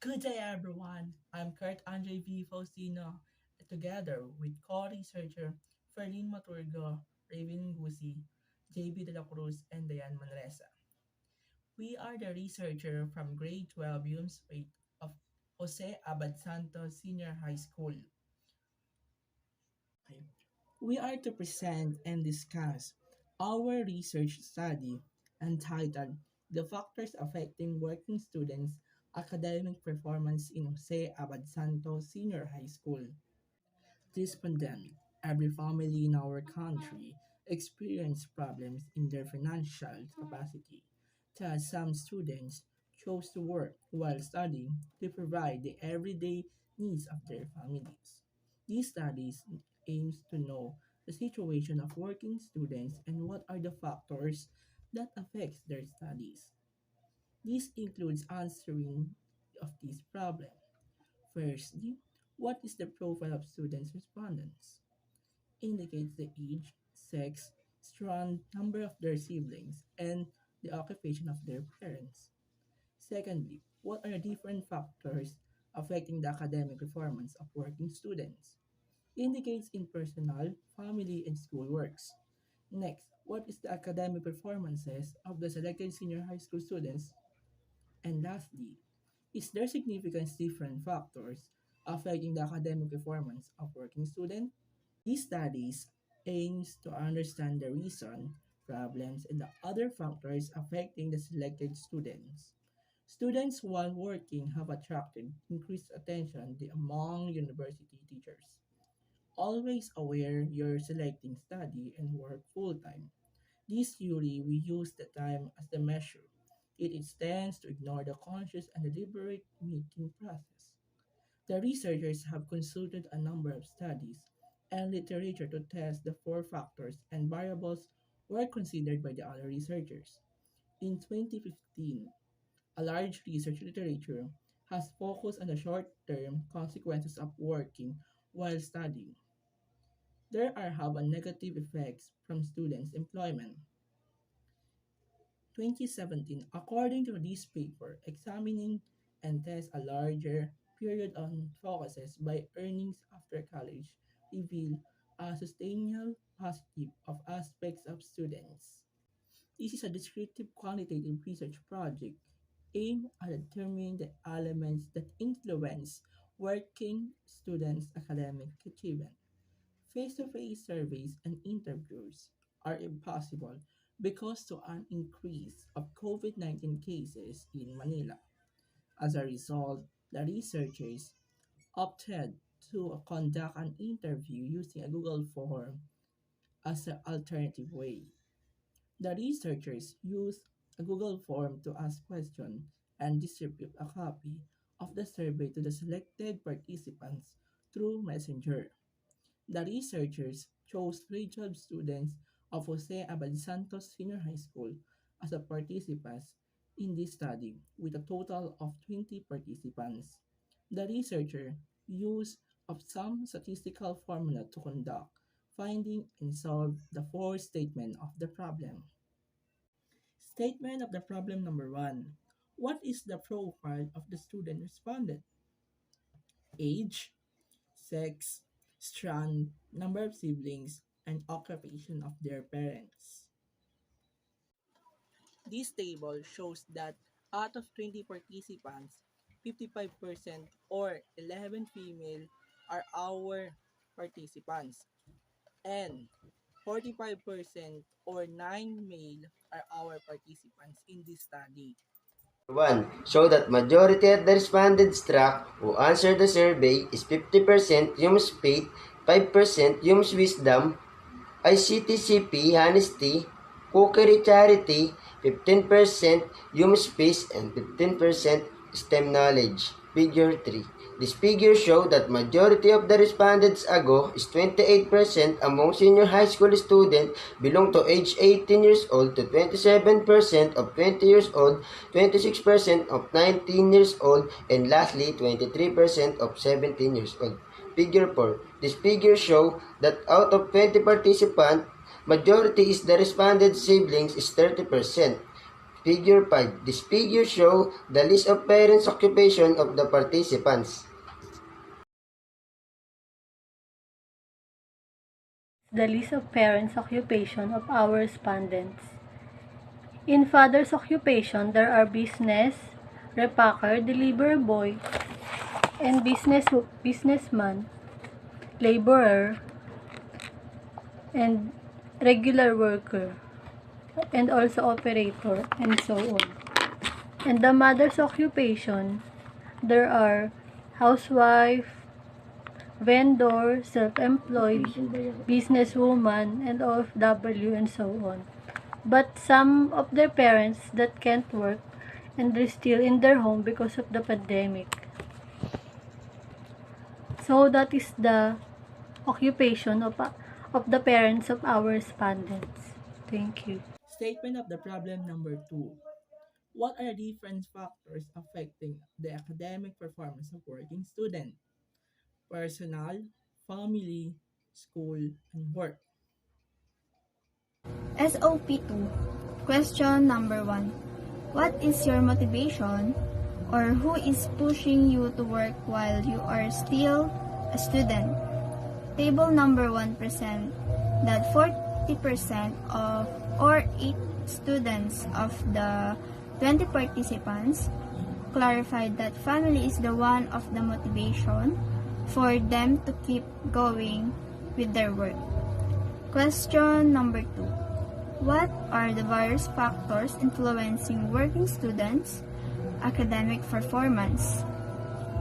Good day, everyone. I'm Andrei Faustino, together with co-researcher Ferlene Maturgo, Reyvelyn Gusi, Jayvee Cruz, and Diane Manreza. We are the researcher from grade 12 UMSPate of Jose Abad Santos Senior High School. We are to present and discuss our research study entitled The Factors Affecting Working Students' Academic Performance in Jose Abad Santos Senior High School. This pandemic, every family in our country experienced problems in their financial capacity. Thus, some students chose to work while studying to provide the everyday needs of their families. These studies aims to know the situation of working students and what are the factors that affects their studies. This includes answering of these problems. Firstly, what is the profile of students' respondents? Indicates the age, sex, strand, number of their siblings, and the occupation of their parents. Secondly, what are the different factors affecting the academic performance of working students? Indicates in personal, family, and school works. Next, what is the academic performances of the selected senior high school students? And lastly, is there significant different factors affecting the academic performance of working students? These studies aims to understand the reason, problems, and the other factors affecting the selected students. Students while working have attracted increased attention among university teachers. Always aware you're selecting study and work full-time. This theory we use the time as the measure. It tends to ignore the conscious and deliberate making process. The researchers have consulted a number of studies and literature to test the four factors and variables were considered by the other researchers. In 2015, a large research literature has focused on the short-term consequences of working while studying. There are have a negative effects from students' employment. 2017, according to this paper, examining and test a larger period on focuses by earnings after college reveal a sustainable positive of aspects of students. This is a descriptive quantitative research project aimed at determining the elements that influence working students' academic achievement. Face-to-face surveys and interviews are impossible because to an increase of COVID-19 cases in Manila. As a result, the researchers opted to conduct an interview using a Google form as an alternative way. The researchers used a Google form to ask questions and distribute a copy of the survey to the selected participants through Messenger. The researchers chose grade 12 students of Jose Abad Santos Senior High School as the participants in this study, with a total of 20 participants. The researcher used of some statistical formula to conduct finding and solve the four statement of the problem. Statement of the problem number one. What is the profile of the student respondent? Age, sex, strand, number of siblings, and occupation of their parents. This table shows that out of 20 participants, 55% or 11 female are our participants and 45% or 9 male are our participants in this study. 1. Show that majority of the respondents track who answered the survey is 50% Hume's faith, 5% Hume's wisdom, ICTCP honesty, cookery charity, 15% Hume's peace, and 15% STEM knowledge. Figure 3. This figure show that majority of the respondents ago is 28% among senior high school students belong to age 18 years old to 27% of 20 years old, 26% of 19 years old, and lastly 23% of 17 years old. Figure 4. This figure show that out of 20 participants, majority is the respondent siblings is 30%. Figure 5. This figure shows the list of parents' occupation of the participants. The list of parents' occupation of our respondents. In father's occupation, there are business, repacker, delivery boy, and businessman, laborer, and regular worker, and also operator, and so on. And the mother's occupation, there are housewife, vendor, self-employed, businesswoman, and OFW, and so on. But some of their parents that can't work and they're still in their home because of the pandemic. So that is the occupation of the parents of our respondents. Thank you. Statement of the problem number 2. What are different factors affecting the academic performance of working student? Personal, family, school, and work. SOP2. Question number 1. What is your motivation or who is pushing you to work while you are still a student? Table number 1% that 40% of or 8 students of the 20 participants clarified that family is the one of the motivation for them to keep going with their work. Question number 2. What are the various factors influencing working students' academic performance?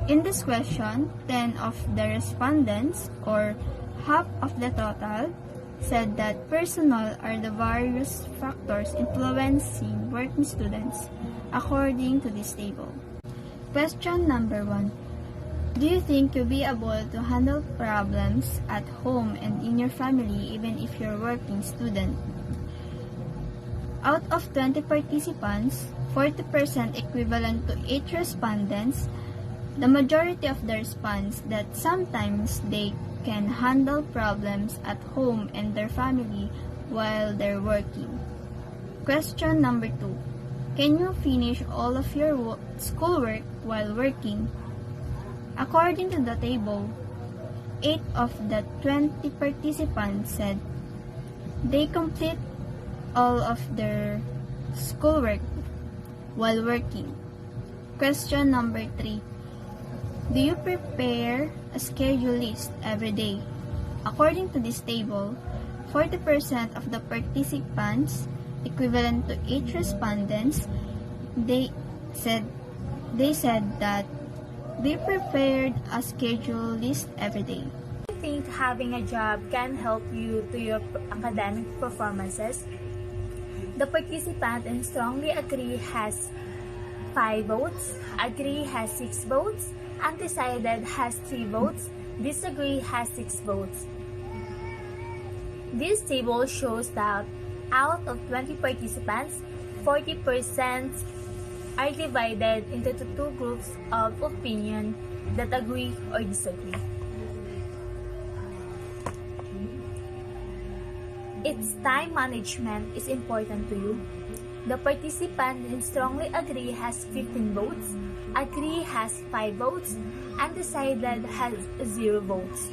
In this question, 10 of the respondents, or half of the total, said that personal are the various factors influencing working students according to this table. Question number 1. Do you think you'll be able to handle problems at home and in your family even if you're a working student? Out of 20 participants, 40% equivalent to 8 respondents, the majority of the response that sometimes they can handle problems at home and their family while they're working. Question number 2. Can you finish all of your schoolwork while working? According to the table, 8 of the 20 participants said they complete all of their schoolwork while working. Question number 3. Do you prepare a schedule list every day? According to this table, 40% of the participants, equivalent to 8 respondents, they said that they prepared a schedule list every day. Do you think having a job can help you to your academic performances? The participant and strongly agree has 5 votes, agree has 6 votes, undecided has 3 votes, disagree has 6 votes. This table shows that out of 20 participants, 40% are divided into two groups of opinion that agree or disagree. Its time management is important to you. The participant in strongly agree has 15 votes, agree has 5 votes, undecided has 0 votes.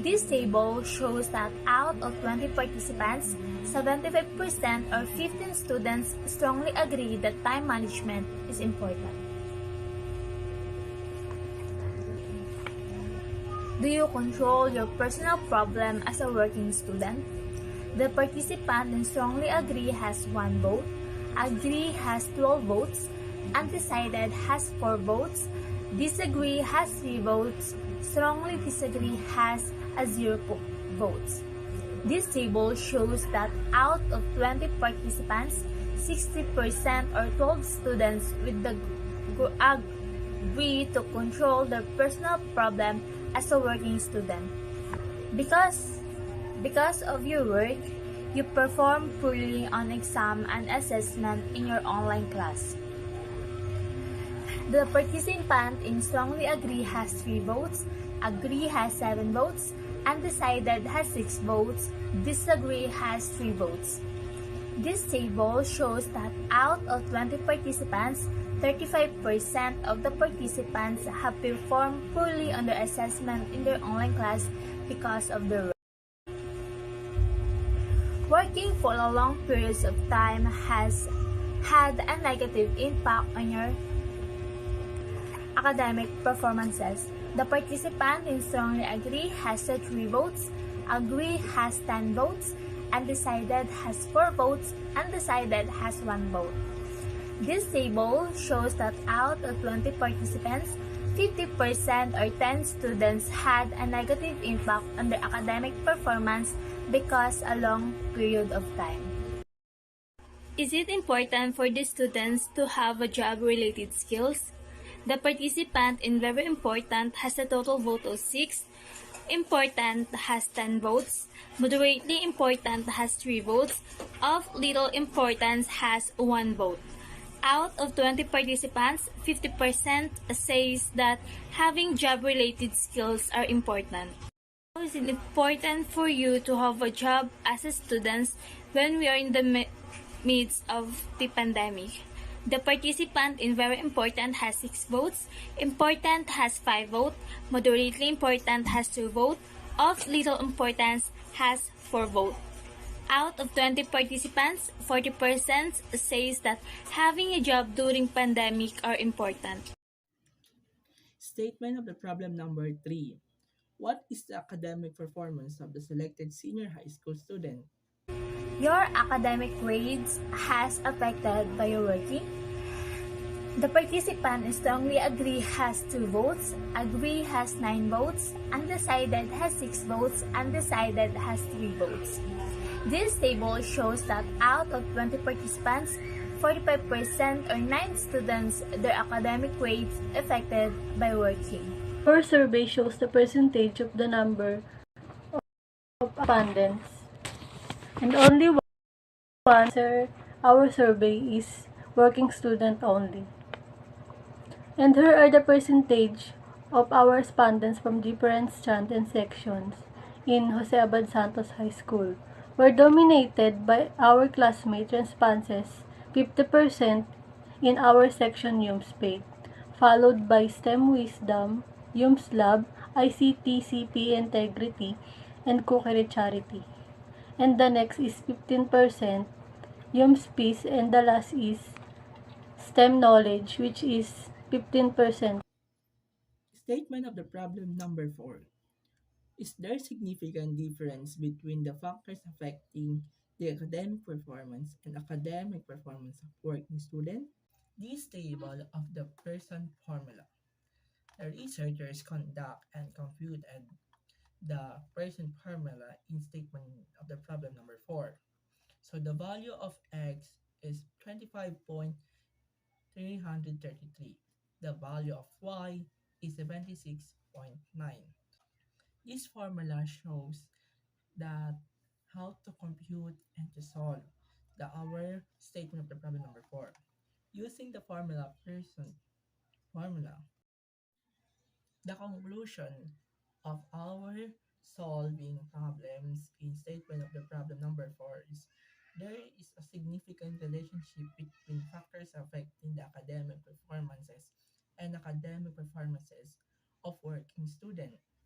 This table shows that out of 20 participants, 75% or 15 students strongly agree that time management is important. Do you control your personal problem as a working student? The participant in strongly agree has 1 vote, agree has 12 votes, undecided has 4 votes, disagree has 3 votes, strongly disagree has 0 votes. This table shows that out of 20 participants, 60% or 12 students agree to control their personal problem as a working student. Because of your work, you perform poorly on exam and assessment in your online class. The participant in strongly agree has 3 votes, agree has 7 votes, undecided has 6 votes, disagree has 3 votes. This table shows that out of 20 participants, 35% of the participants have performed poorly on their assessment in their online class because of the working for a long periods of time has had a negative impact on your academic performances. The participant in strongly agree has 3 votes, agree has 10 votes, undecided has 4 votes, undecided has 1 vote. This table shows that out of 20 participants, 50% or 10 students had a negative impact on their academic performance because a long period of time. Is it important for the students to have a job-related skills? The participant in very important has a total vote of 6, important has 10 votes, moderately important has 3 votes, of little importance has 1 vote. Out of 20 participants, 50% says that having job-related skills are important. How is it important for you to have a job as a student when we are in the midst of the pandemic? The participant in very important has 6 votes, important has 5 votes, moderately important has 2 votes, of little importance has 4 votes. Out of 20 participants, 40% says that having a job during pandemic are important. Statement of the problem number 3. What is the academic performance of the selected senior high school student? Your academic grades has affected by your working. The participant strongly agree has 2 votes, agree has 9 votes, undecided has 6 votes, undecided has 3 votes. This table shows that out of 20 participants, 45% or 9 students their academic grades affected by working. Our survey shows the percentage of the number of respondents, and only one answer our survey is working student only. And here are the percentage of our respondents from different strands and sections in Jose Abad Santos High School were dominated by our classmate responses 50% in our section UMSPAID, followed by STEM Wisdom, UMS Lab, ICT, CP Integrity, and Cookery Charity. And the next is 15% UMS Peace, and the last is STEM Knowledge, which is 15%. Statement of the problem number 4. Is there significant difference between the factors affecting the academic performance and academic performance of working students? This table of the person formula. The researchers conduct and computed the person formula in statement of the problem number 4. So the value of x is 25.333. The value of y is 76.9. This formula shows that how to compute and to solve our statement of the problem number 4. Using the person formula, the conclusion of our solving problems in statement of the problem number 4 is there is a significant relationship between factors affecting the academic performances and academic performances of working students.